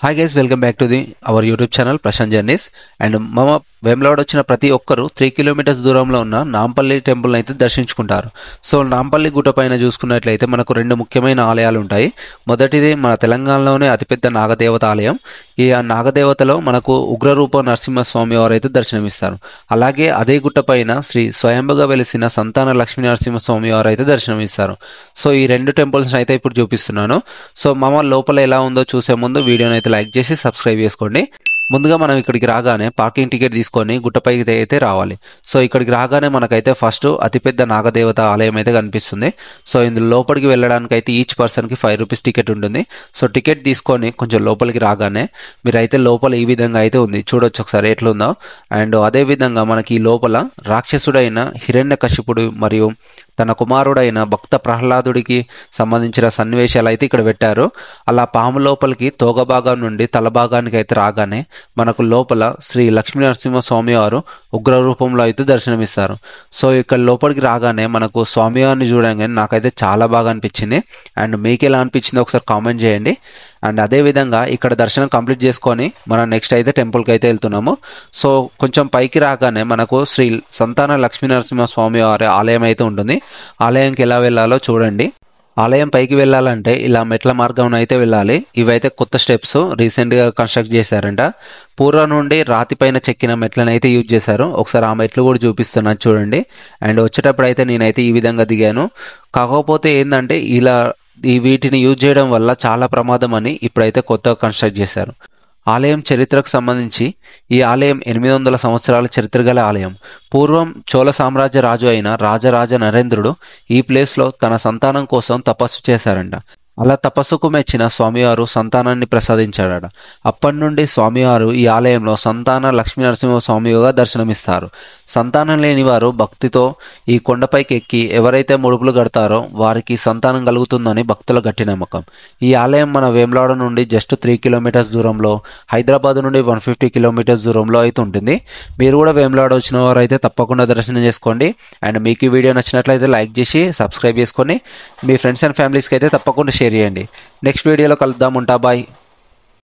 Hi guys, welcome back to our YouTube channel Prashant journeys. And మమ వేములవాడ వచ్చిన ప్రతి ఒక్కరు 3 కిలోమీటర్స్ దూరంలో ఉన్న నాంపల్లి టెంపుల్ అయితే దర్శించుకుంటారు. సో నాంపల్లి గుట్ట పైన చూసుకున్నట్లయితే మనకు 2 ముఖ్యమైన ఆలయాలు ఉంటాయి. మొదటిది మన తెలంగాణలోనే అతిపెద్ద నాగదేవత ఆలయం. ఈ నాగదేవతలో మనకు ఉగ్రరూప నరసింహస్వామి వారు అయితే దర్శనమిస్తారు. అలాగే అదే గుట్ట పైన శ్రీ స్వయంభుగా వెలిసిన సంతాన లక్ష్మీ నరసింహస్వామి వారు అయితే దర్శనమిస్తారు. సో ఈ 2 టెంపుల్స్ అయితే ఇప్పుడు చూపిస్తున్నాను. సో మమ లోపల ఎలా ఉందో చూసే ముందు వీడియోని అయితే లైక్ చేసి సబ్స్క్రైబ్ చేసుకోండి. ముందుగా మనం ఇక్కడికి రాగానే పార్కింగ్ టికెట్ తీసుకొని గుట్టపైకి అయితే రావాలి. సో ఇక్కడికి రాగానే మనకైతే ఫస్ట్ అతిపెద్ద నాగదేవత ఆలయం అయితే కనిపిస్తుంది. సో ఇందులో లోపలికి వెళ్ళడానికి అయితే ఈచ్ పర్సన్కి 5 రూపీస్ టికెట్ ఉంటుంది. సో టికెట్ తీసుకొని కొంచెం లోపలికి రాగానే మీరైతే లోపల ఈ విధంగా అయితే ఉంది, చూడొచ్చు ఒకసారి ఎట్లుందో. అండ్ అదే విధంగా మనకి ఈ లోపల రాక్షసుడైన హిరణ్యకశిపుడు మరియు తన కుమారుడైన భక్త ప్రహ్లాదుడికి సంబంధించిన సన్నివేశాలు అయితే ఇక్కడ పెట్టారు. అలా పాము లోపలికి తోక భాగం నుండి తల భాగానికి అయితే రాగానే మనకు లోపల శ్రీ లక్ష్మీ నరసింహ స్వామి వారు ఉగ్ర రూపంలో అయితే దర్శనమిస్తారు. సో ఇక్కడ లోపలికి రాగానే మనకు స్వామివారిని చూడగానే నాకైతే చాలా బాగా అనిపించింది. అండ్ మీకు ఎలా అనిపించిందో ఒకసారి కామెంట్ చేయండి. అండ్ అదేవిధంగా ఇక్కడ దర్శనం కంప్లీట్ చేసుకొని మనం నెక్స్ట్ అయితే టెంపుల్కి అయితే వెళ్తున్నాము. సో కొంచెం పైకి రాగానే మనకు శ్రీ సంతాన లక్ష్మీ నరసింహ స్వామి వారి ఆలయం అయితే ఉంటుంది. ఆలయంకి ఎలా వెళ్ళాలో చూడండి. ఆలయం పైకి వెళ్ళాలంటే ఇలా మెట్ల మార్గం అయితే వెళ్ళాలి. ఇవైతే కొత్త స్టెప్స్ రీసెంట్గా కన్స్ట్రక్ట్ చేశారంట. పూర్వం నుండి రాతి పైన చెక్కిన మెట్లను అయితే యూజ్ చేశారు. ఒకసారి ఆ మెట్లు కూడా చూపిస్తున్నాను చూడండి. అండ్ వచ్చేటప్పుడు అయితే నేనైతే ఈ విధంగా దిగాను. కాకపోతే ఏంటంటే ఇలా వీటిని యూజ్ చేయడం వల్ల చాలా ప్రమాదం అని ఇప్పుడైతే కొత్తగా కన్స్ట్రక్ట్ చేశారు. ఆలయం చరిత్రకు సంబంధించి ఈ ఆలయం 800 సంవత్సరాల చరిత్ర గల ఆలయం. పూర్వం చోళ సామ్రాజ్య రాజు అయిన రాజరాజ నరేంద్రుడు ఈ ప్లేస్లో తన సంతానం కోసం తపస్సు చేశారంట. అలా తపస్సుకు మెచ్చిన స్వామివారు సంతానాన్ని ప్రసాదించాడట. అప్పటి నుండి స్వామివారు ఈ ఆలయంలో సంతాన లక్ష్మీ నరసింహ స్వామిగా దర్శనమిస్తారు. సంతానం లేని వారు భక్తితో ఈ కొండపైకి ఎక్కి ఎవరైతే ముడుపులు కడతారో వారికి సంతానం కలుగుతుందని భక్తుల గట్టి నమ్మకం. ఈ ఆలయం మన వేములవాడ నుండి జస్ట్ 3 కిలోమీటర్స్ దూరంలో, హైదరాబాద్ నుండి 150 కిలోమీటర్స్ దూరంలో అయితే ఉంటుంది. మీరు కూడా వేములవాడ వచ్చిన వారు అయితే తప్పకుండా దర్శనం చేసుకోండి. అండ్ మీకు ఈ వీడియో నచ్చినట్లయితే లైక్ చేసి సబ్స్క్రైబ్ చేసుకొని మీ ఫ్రెండ్స్ అండ్ ఫ్యామిలీస్కి అయితే తప్పకుండా షేర్ చేయండి. నెక్స్ట్ వీడియోలో కలుద్దాం. ఉంటా, బాయ్.